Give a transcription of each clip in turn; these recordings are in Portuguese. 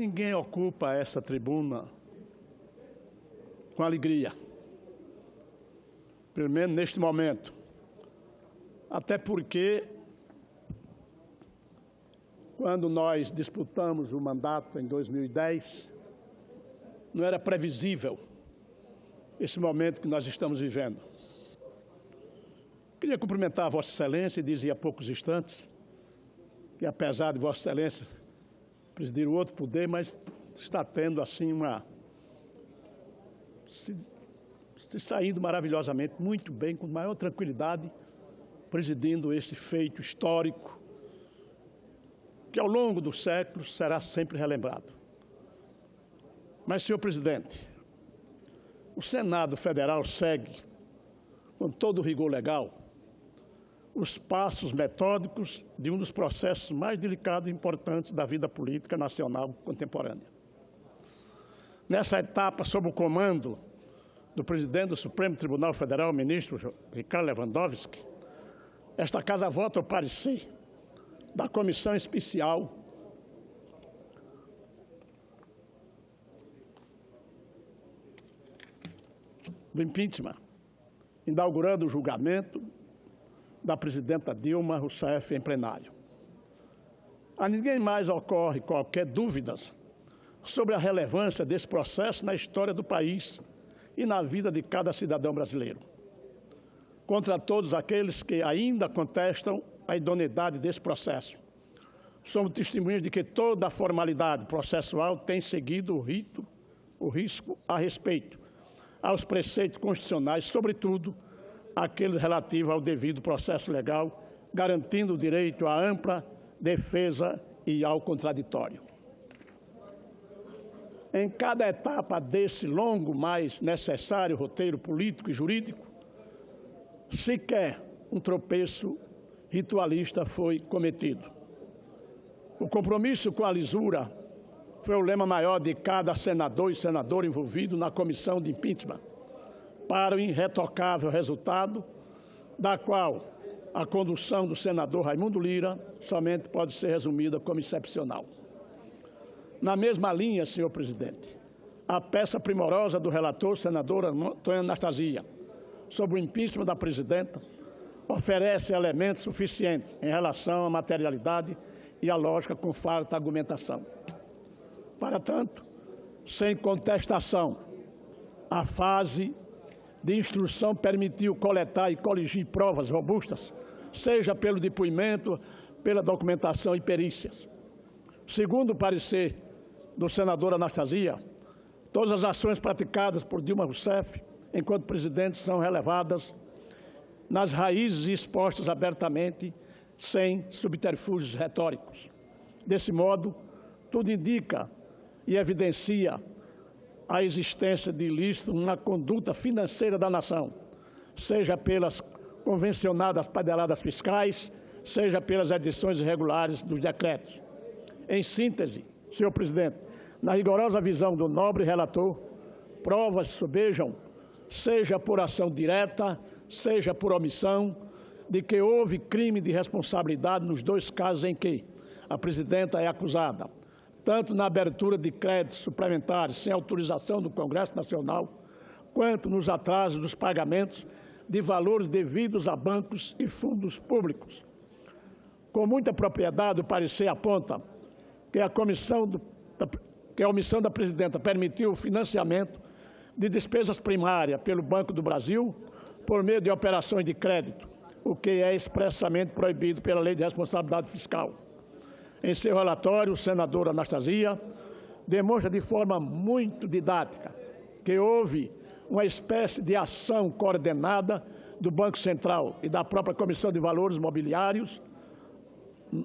Ninguém ocupa essa tribuna com alegria, pelo menos neste momento. Até porque, quando nós disputamos o mandato em 2010, não era previsível esse momento que nós estamos vivendo. Queria cumprimentar a Vossa Excelência e dizer há poucos instantes que, apesar de Vossa Excelência presidir o outro poder, mas está tendo, assim, se saindo maravilhosamente, muito bem, com maior tranquilidade, presidindo esse feito histórico, que ao longo dos séculos será sempre relembrado. Mas, senhor presidente, o Senado Federal segue, com todo o rigor legal, os passos metódicos de um dos processos mais delicados e importantes da vida política nacional contemporânea. Nessa etapa, sob o comando do presidente do Supremo Tribunal Federal, ministro Ricardo Lewandowski, esta Casa vota o parecer da Comissão Especial do impeachment, inaugurando o julgamento da presidenta Dilma Rousseff em plenário. A ninguém mais ocorre qualquer dúvida sobre a relevância desse processo na história do país e na vida de cada cidadão brasileiro. Contra todos aqueles que ainda contestam a idoneidade desse processo, somos testemunhas de que toda a formalidade processual tem seguido o risco a respeito aos preceitos constitucionais, sobretudo aqueles relativos ao devido processo legal, garantindo o direito à ampla defesa e ao contraditório. Em cada etapa desse longo, mas necessário roteiro político e jurídico, sequer um tropeço ritualista foi cometido. O compromisso com a lisura foi o lema maior de cada senador e senadora envolvido na comissão de impeachment, para o irretocável resultado, da qual a condução do senador Raimundo Lira somente pode ser resumida como excepcional. Na mesma linha, senhor presidente, a peça primorosa do relator, senador Antônio Anastasia, sobre o impeachment da presidenta, oferece elementos suficientes em relação à materialidade e à lógica com farta argumentação. Para tanto, sem contestação, a fase de instrução permitiu coletar e coligir provas robustas, seja pelo depoimento, pela documentação e perícias. Segundo o parecer do senador Anastasia, todas as ações praticadas por Dilma Rousseff, enquanto presidente, são relevadas nas raízes e expostas abertamente, sem subterfúgios retóricos. Desse modo, tudo indica e evidencia a existência de ilícito na conduta financeira da nação, seja pelas convencionadas pedaladas fiscais, seja pelas edições irregulares dos decretos. Em síntese, senhor presidente, na rigorosa visão do nobre relator, provas sobejam, seja por ação direta, seja por omissão, de que houve crime de responsabilidade nos dois casos em que a presidenta é acusada, tanto na abertura de créditos suplementares sem autorização do Congresso Nacional, quanto nos atrasos dos pagamentos de valores devidos a bancos e fundos públicos. Com muita propriedade, o parecer aponta que a omissão da presidenta permitiu o financiamento de despesas primárias pelo Banco do Brasil por meio de operações de crédito, o que é expressamente proibido pela Lei de Responsabilidade Fiscal. Em seu relatório, o senador Anastasia demonstra de forma muito didática que houve uma espécie de ação coordenada do Banco Central e da própria Comissão de Valores Mobiliários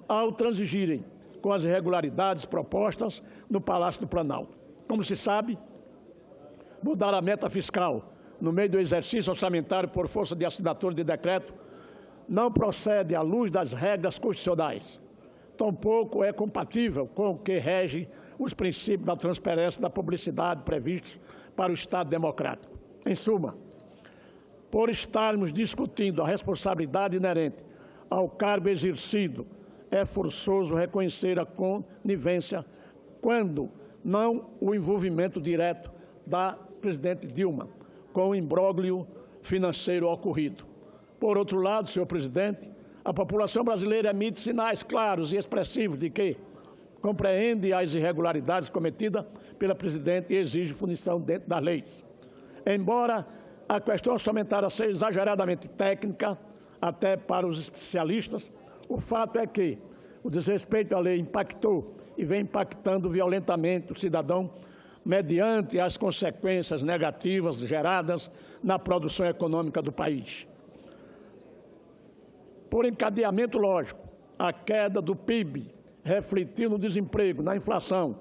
ao transigirem com as irregularidades propostas no Palácio do Planalto. Como se sabe, mudar a meta fiscal no meio do exercício orçamentário por força de assinatura de decreto não procede à luz das regras constitucionais. Tampouco é compatível com o que rege os princípios da transparência e da publicidade previstos para o Estado democrático. Em suma, por estarmos discutindo a responsabilidade inerente ao cargo exercido, é forçoso reconhecer a conivência quando não o envolvimento direto da presidente Dilma com o imbróglio financeiro ocorrido. Por outro lado, senhor presidente, a população brasileira emite sinais claros e expressivos de que compreende as irregularidades cometidas pela presidente e exige punição dentro das leis. Embora a questão orçamentária seja exageradamente técnica, até para os especialistas, o fato é que o desrespeito à lei impactou e vem impactando violentamente o cidadão mediante as consequências negativas geradas na produção econômica do país. Por encadeamento lógico, a queda do PIB refletiu no desemprego, na inflação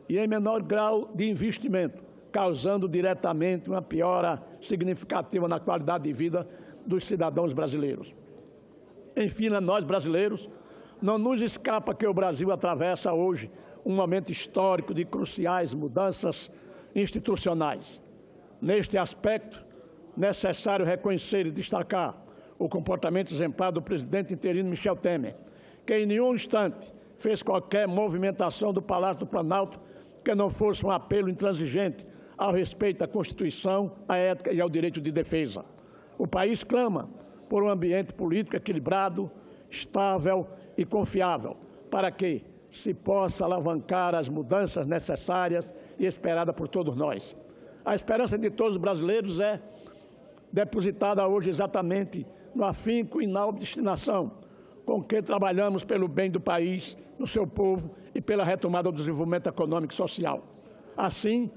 e em menor grau de investimento, causando diretamente uma piora significativa na qualidade de vida dos cidadãos brasileiros. Enfim, nós brasileiros, não nos escapa que o Brasil atravessa hoje um momento histórico de cruciais mudanças institucionais. Neste aspecto, necessário reconhecer e destacar o comportamento exemplar do presidente interino Michel Temer, que em nenhum instante fez qualquer movimentação do Palácio do Planalto que não fosse um apelo intransigente ao respeito à Constituição, à ética e ao direito de defesa. O país clama por um ambiente político equilibrado, estável e confiável, para que se possa alavancar as mudanças necessárias e esperadas por todos nós. A esperança de todos os brasileiros é depositada hoje exatamente no afinco e na obstinação com que trabalhamos pelo bem do país, do seu povo e pela retomada do desenvolvimento econômico e social. Assim,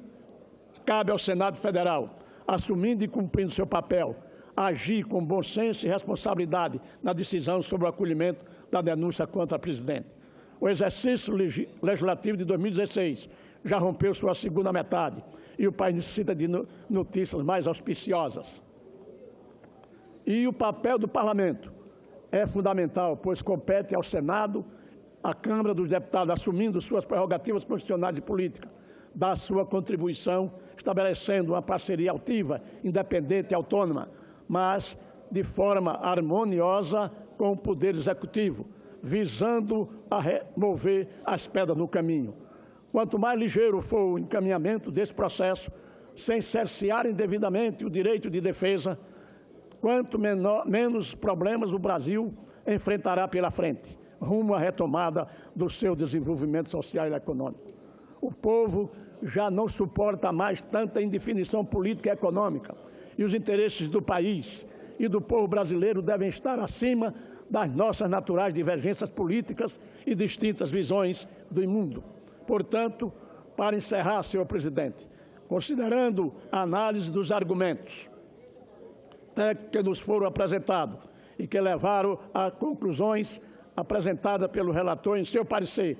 cabe ao Senado Federal, assumindo e cumprindo seu papel, agir com bom senso e responsabilidade na decisão sobre o acolhimento da denúncia contra a presidente. O exercício legislativo de 2016 já rompeu sua segunda metade e o país necessita de notícias mais auspiciosas. E o papel do Parlamento é fundamental, pois compete ao Senado, à Câmara dos Deputados, assumindo suas prerrogativas constitucionais e políticas, dar sua contribuição, estabelecendo uma parceria altiva, independente e autônoma, mas de forma harmoniosa com o Poder Executivo, visando a remover as pedras no caminho. Quanto mais ligeiro for o encaminhamento desse processo, sem cercear indevidamente o direito de defesa, quanto menos problemas o Brasil enfrentará pela frente, rumo à retomada do seu desenvolvimento social e econômico. O povo já não suporta mais tanta indefinição política e econômica, e os interesses do país e do povo brasileiro devem estar acima das nossas naturais divergências políticas e distintas visões do mundo. Portanto, para encerrar, senhor presidente, considerando a análise dos argumentos que nos foram apresentados e que levaram a conclusões apresentadas pelo relator em seu parecer,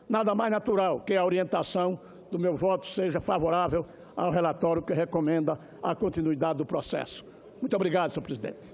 nada mais natural que a orientação do meu voto seja favorável ao relatório que recomenda a continuidade do processo. Muito obrigado, senhor presidente.